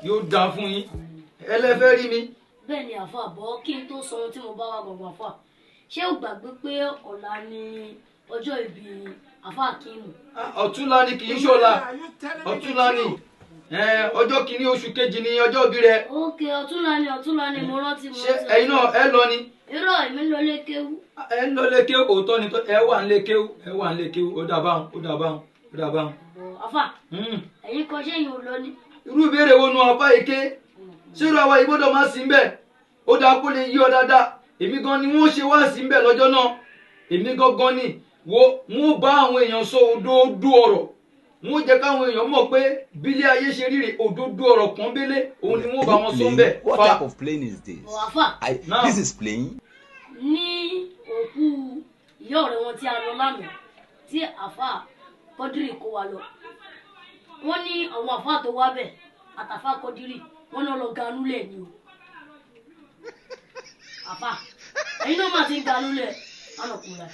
yóò dáa fún yín ẹlẹ́fẹ́ rí mi. bẹ́ẹ̀ ni àfa bọ́ kí n tó sọ ohun tí mo bá wà gbọ̀ngàn àfa ṣé o gbàgbé pé ọ̀la ni ọjọ́ ìbí àfa Akíìmù. ọ̀túnla ni kì í ṣọ̀la ọ̀túnla ni ọjọ́ kìíní oṣù kejì ni ọjọ́ ìbí rẹ̀. ókè ọ̀túnla ni mo rántí. ṣé ẹ̀yin náà ẹ lọ ni. irọ́ èmi ń lọ lé kéwú. ẹ ń lọ lé kéwú òótọ́ ni ẹ wà ń lé kéwú ó dà báwọn. àfa ẹ̀yin kan ṣé yìí ò lọ ni. irú ìbéèrè wo nu àfa èké ṣírò àwa ìgbọ́dọ̀ má sí ń bẹ̀ ó dáa kó lè yí ọ dáadáa èmi gan ni wọ́n ṣe wá sí ń bẹ̀ lọ́jọ́ náà èmi gangan ni wọ́n bá àwọn èèyàn sọ òdodo ọ̀rọ̀ wọ́n jẹ́ káwọn èèyàn mọ̀ pé bílé ayé ṣe ríre òdodo ọ̀rọ̀ pọ́nbélé òun ni wọ́n bá wọn sọ ń bẹ̀. What type of plane is this? àfa This is plane. ní òkú ìyá ọ̀rẹ́ wọn tí a lọ lánàá tí àfa Kọ́dírì kó wa lọ wọ́n ní àwọn àfa tó wá bẹ̀ àtàfà Kọ́dírì wọ́n náà lọ ganúlẹ̀ ni o àfa ẹ̀yin náà máa ti ganúlẹ̀ ánàkùnrin.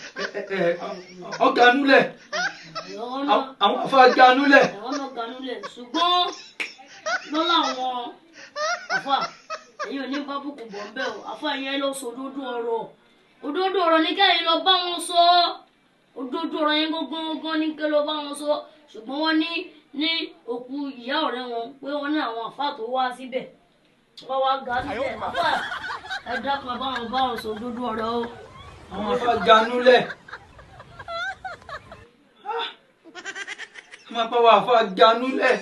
ọ̀ganúlẹ̀ àwọn afa ganúlẹ̀. àwọn náà ganúlẹ̀ ṣùgbọ́n lọ́la àwọn àfa ẹ̀yin ò ní bábùkù bọ̀ ń bẹ̀ o àfa ẹ̀yin lọ sọ òdodo ọ̀rọ̀ ní kẹ́yìn lọ bá wọn sọ òdodo ọ̀rọ̀ yẹn gángan ní kẹ́ lọ bá wọn sọ ṣùgbọ́n wọ́n ní òkú ìyá ọ̀rẹ́ wọn pé wọ́n ní àwọn àfa tó wá síbẹ̀ wọ́n wá ga síbẹ̀ àfa ẹ dákun bá wọn sọ òdodo ọ̀rọ̀ o. àwọn afa ganúlẹ̀ máa bá wa afa ganúlẹ̀.